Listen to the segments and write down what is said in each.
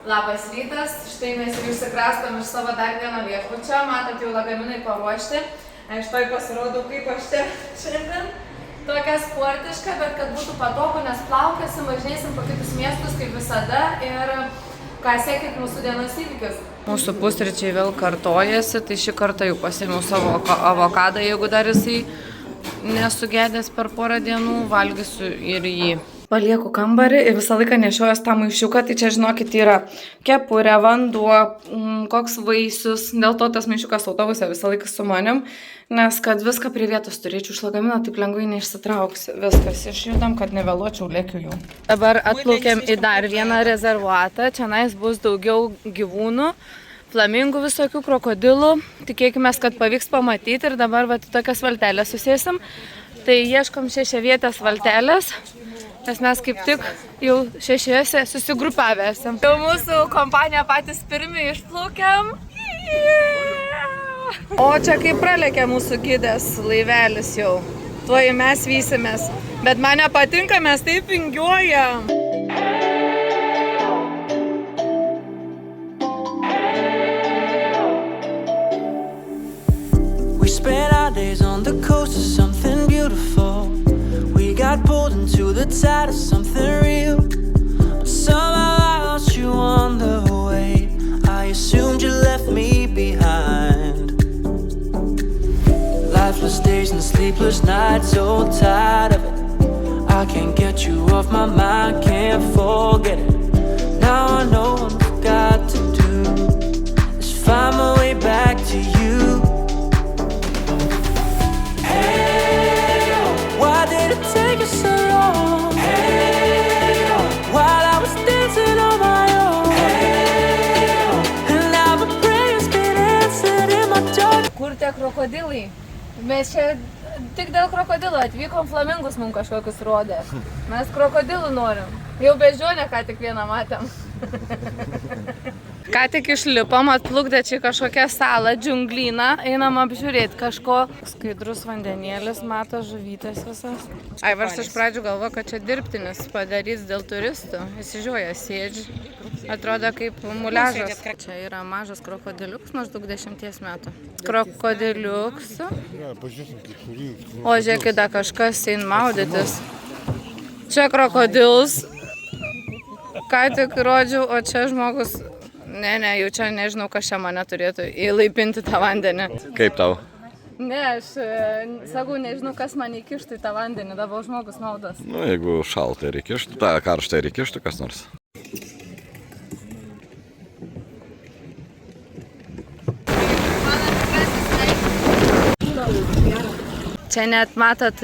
Labas rytas, štai mes jau išsikrastom iš savo dar vieno viešbučio, matot jau lagaminai paruošti. Štai pasirodau, kaip aš čia šiandien. Tokia sportiška, bet kad būtų patogu, nes plaukėsim, važinėsim po kitus miestus kaip visada ir ką sekit mūsų dienos įvykius. Mūsų pusryčiai vėl kartojasi, tai šį kartą jau pasiėmiau savo avokadą, jeigu dar jisai nesugedęs per porą dienų, valgysiu ir jį. Palieku kambarį ir visą laiką nešiojas tą maišiuką, tai čia žinokit yra kepurė, vanduo, koks vaisius, dėl to tas maišiukas autobuse visą laiką su manim, nes kad viską prie vietos turėčiau iš lagamino, taip lengvai neišsitrauksiu. Viskas išjudam, kad nevėluočiau, lėkiu jau. Dabar atplaukiam į dar vieną rezervuatą, čianais bus daugiau gyvūnų, flamingų visokių, krokodilų, tikėkime, kad pavyks pamatyti ir dabar tokias valtelės susėsim, tai ieškom šešiavietės valtelės. Nes mes kaip tik jau šešiuose susigrupavę esam. Jau mūsų kompanija patys pirmi išplaukiam. O čia kaip pralekia mūsų gidės laivelis jau. Tuoj mes vysimės. Bet man nepatinka, mes taip vingiuojam. We spent our days on the coast of something beautiful. Got pulled into the tide of something real. Somehow I lost you on the way. I assumed you left me behind. Lifeless days and sleepless nights, so tired of it. I can't get you off my mind, can't forget it. Now I know what I've got to do is find my way back to you. Why did it take you so long? Hey, while I was dancing on my own. Hey, and now my prayers get answered in my door. Kur tie krokodilai? Mes čia tik dėl krokodilų atvykom, flamingus mums kažkokius rodė. Mes krokodilų norim. Jau beždžionę ką tik vieną matėm. Ką tik išlipom, atplukdė čia kažkokią salą, džiunglyną, einam apžiūrėti kažko. Skaidrus vandenėlis, mato žuvytės visas. Aivars iš pradžių galvo, kad čia dirbtinis padarys dėl turistų. Įsižiūrėjo, sėdži. Atrodo kaip muliažas. Čia yra mažas krokodiliuks, maždaug 10 metų. Krokodiliuks. O žiūrėkit, kažkas ein maudytis. Čia krokodils. Ką tik rodžiau, o čia žmogus... Ne, jau čia nežinau, kas čia mane turėtų įlaipinti tą vandenį. Kaip tau? Ne, aš sakau, nežinau, kas man įkištų į tą vandenį, dabar žmogus maudos. Nu, jeigu šaltą ir įkištų, tą karštą ir įkištų kas nors. Čia net matot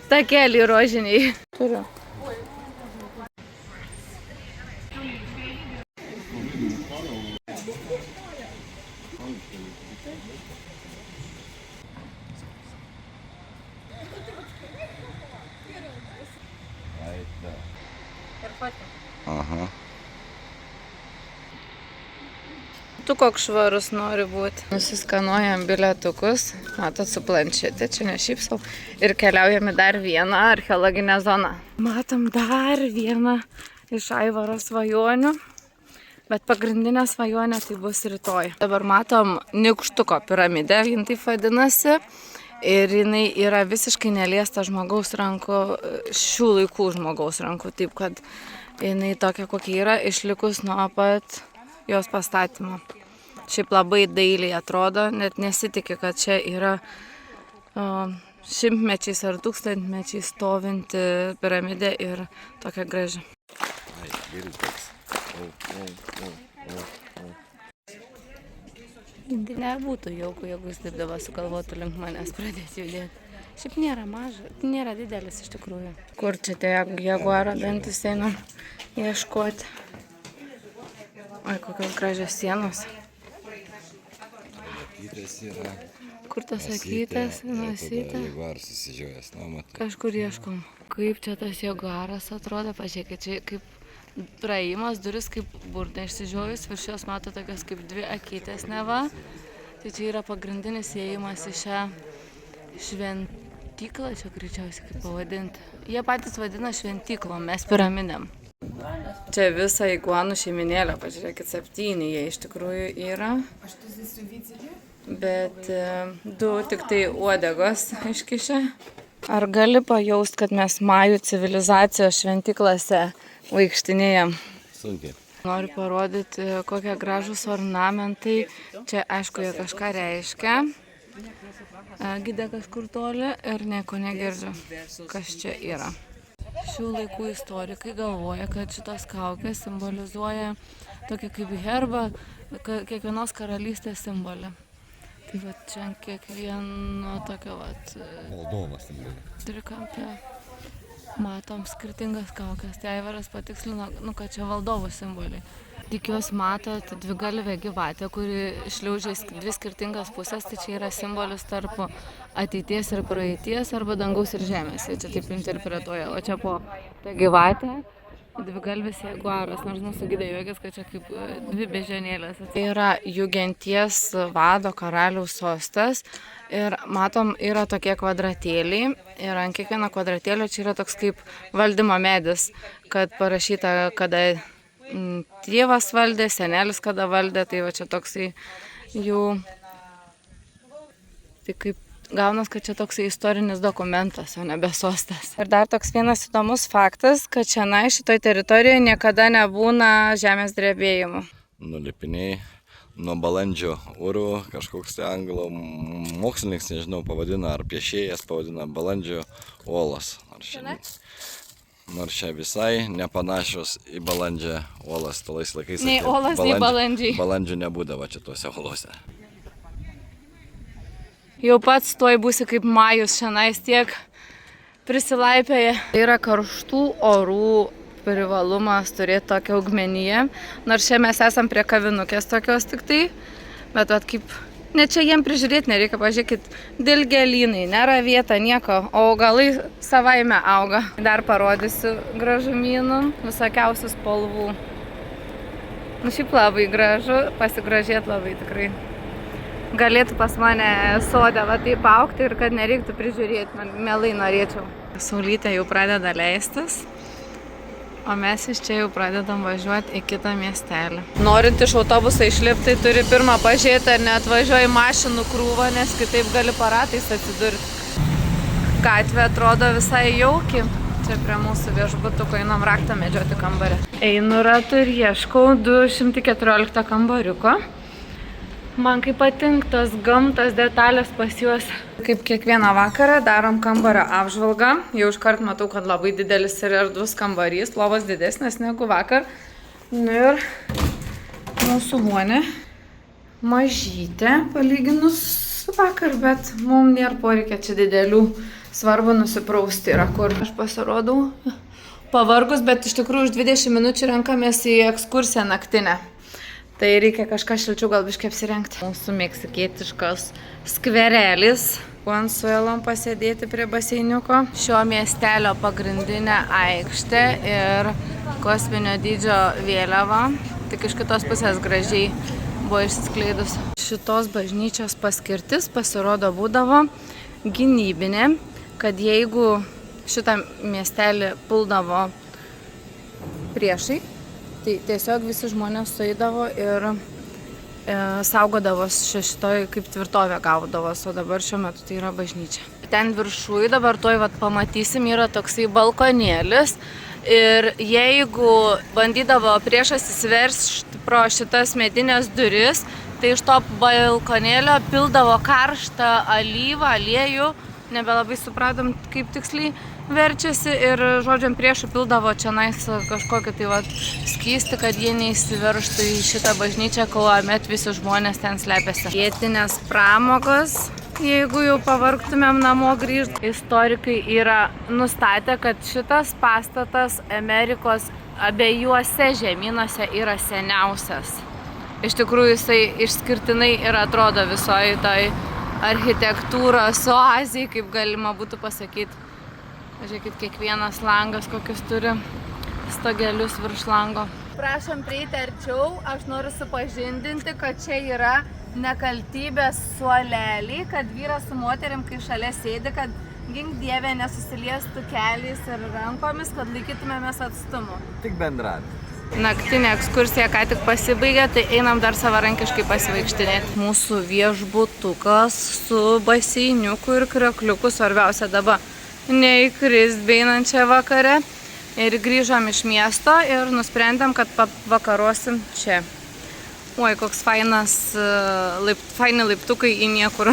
takelį rožiniai. Turiu. Aha. Tu koks švarus nori būti. Nusiskanuojam bilietukus, matot su planšetė, čia ne šiaip sau. Ir keliaujame dar vieną archeologinę zoną. Matom dar vieną iš Aivaro svajonių, bet pagrindinė svajonė tai bus rytoj. Dabar matom Nykštuko piramidę, jin taip vadinasi. Ir jinai yra visiškai neliesta žmogaus rankų, šių laikų žmogaus rankų, taip kad jinai tokia kokia yra, išlikus nuo pat jos pastatymo. Šiaip labai dailiai atrodo, net nesitikė, kad čia yra šimtmečiais ar tūkstantmečiais stovinti piramidė ir tokia graži. Nebūtų jauku, jeigu jis taip dabar sugalvotų link manęs pradėti judėti. Šiaip nėra maža, nėra didelis iš tikrųjų. Kur čia tie jaguaro dantis einam ieškoti? Oi, kokios gražios sienos. Kur tas akytės, nosytė? Kažkur ieškom. Kaip čia tas jaguaras atrodo, pažiūrėkit, čia kaip praėjimas, duris kaip burna išsižiojus, virš jos mato tokios kaip dvi akytės neva. Tai čia yra pagrindinis įėjimas į šią šventyklą, čia greičiausiai kaip pavadinti. Jie patys vadina šventyklom, mes piramidėm. Čia visa iguanų šeiminėlė, pažiūrėkit, 7 jie iš tikrųjų yra. Bet 2 tik tai uodegos iškišę. Ar gali pajaust, kad mes majų civilizacijos šventiklose vaikštinėjam? Sunkiai. Noriu parodyti, kokie gražūs ornamentai. Čia, aišku, jie kažką reiškia. Gidė kažkur toli ir nieko negirdžiu, kas čia yra. Šių laikų istorikai galvoja, kad šitos kaukės simbolizuoja tokį kaip herbą, kiekvienos karalystės simbolį. Tai va čia kiekvieno tokio Valdovas simbolį. trikampio matom skirtingas kaukės. Tai Aivaras patikslino, kad čia valdovų simboliai. Tikiuosi matot dvigalvę gyvatę, kuri šliaužia 2 skirtingas pusės, tai čia yra simbolis tarp ateities ir praeities arba dangaus ir žemės. Jie čia taip interpretuoja. O čia po ta gyvatė dvigalvis jaguaras, nors mūsų gidė juokės, kad čia kaip 2 bežionėlės. Tai yra jų genties vado karaliaus sostas ir matom, yra tokie kvadratėliai ir ant kiekvieno kvadratėlio čia yra toks kaip valdymo medis, kad parašyta, kada tėvas valdė, senelis kada valdė, tai va čia toksai jų, tai kaip gaunas, kad čia toksai istorinis dokumentas, o nebe sostas. Ir dar toks vienas įdomus faktas, kad šiandien šitoj teritorijoje niekada nebūna žemės drebėjimų. Nulipiniai nuo balandžio urų, kažkoks tai anglų mokslininkas, nežinau, pavadina, ar piešėjas pavadina balandžio uolas. Nors čia visai nepanašios į balandžio uolas, talais laikais. Nei uolas, nei balandžiai. Balandžio nebūdavo čia tuose uolose. Jau pats tuoj būsi kaip majus šiandien tiek prisilaipėje. Yra karštų orų privalumas turėti tokią augmeniją. Nors čia mes esam prie kavinukės tokios tik tai, bet kaip ne čia jiem prižiūrėti nereikia, pažiūrėkit, dilgėlynai, nėra vieta, nieko, o augalai savaime auga. Dar parodysiu gražumynų, visokiausių spalvų. Šiaip labai gražu, pasigražėti labai tikrai. Galėtų pas mane sode va taip augti ir kad nereiktų prižiūrėti, man mielai norėčiau. Saulytė jau pradeda leistis, o mes iš čia jau pradedam važiuoti į kitą miestelį. Norint iš autobuso išlipti, turi pirmą pažiūrėti, ar neatvažiuoji mašinų krūvą, nes kitaip gali paratais atsidurti. Gatvė atrodo visai jauki. Čia prie mūsų viešbutuko einam raktą medžioti kambarį. Einu ratu ir ieškau 214 kambariuko. Man kaip patinka tos gamtos detalės pas juos. Kaip kiekvieną vakarą darom kambario apžvalgą. Jau iškart matau, kad labai didelis ir erdvus kambarys, lovas didesnės negu vakar. Nu ir mūsų vonė mažytė palyginus su vakar, bet mums nėra poreikia čia didelių. Svarbu nusiprausti yra kur. Aš pasirodau pavargus, bet iš tikrųjų už 20 minučių renkamės į ekskursiją naktinę. Tai reikia kažką šilčiau gal biškai apsirengti. Mūsų meksikietiškas skverelis. Ant suolom pasėdėti prie baseiniuko. Šio miestelio pagrindinė aikštė ir kosminio dydžio vėliava. Tik iš kitos pusės gražiai buvo išsiskleidus. Šitos bažnyčios paskirtis pasirodo būdavo gynybinė, kad jeigu šitą miestelį puldavo priešai, tai tiesiog visi žmonės sueidavo ir saugodavo šitoj kaip tvirtovė gaudavos, o dabar šiuo metu tai yra bažnyčia. Ten viršui dabar tuoj pamatysim, yra toksai balkonėlis ir jeigu bandydavo priešas įsiversti pro šitas medinės duris, tai iš to balkonėlio pildavo karštą alyvą, aliejų, nebelabai supratom kaip tiksliai verčiasi ir žodžiam priešų pildavo čionais kažkokį tai skystį, kad jie neįsiveržtų į šitą bažnyčią, kuomet visi žmonės ten slepiasi. Vietinės pramogos, jeigu jau pavargtumėm namo grįžti. Istorikai yra nustatę, kad šitas pastatas Amerikos abiejuose žemynuose yra seniausias. Iš tikrųjų jisai išskirtinai ir atrodo visoje toj architektūros oazijai, kaip galima būtų pasakyti. Žiūrėkit, kiekvienas langas kokius turi stogelius virš lango. Prašom prieiti arčiau, aš noriu supažindinti, kad čia yra nekaltybės suoleliai, kad vyras su moterim, kai šalia sėdi, kad gink dieve nesusiliestų keliais ir rankomis, kad laikytumėmės atstumu. Tik bendravimas. Naktinė ekskursija ką tik pasibaigė, tai einam dar savarankiškai pasivaikštinėti. Mūsų viešbutukas su baseiniuku ir krekliuku, svarbiausia dabar neįkrist beinančią vakare. Ir grįžom iš miesto ir nusprendėm, kad vakarosim čia. Oi, koks faini laiptukai į niekur.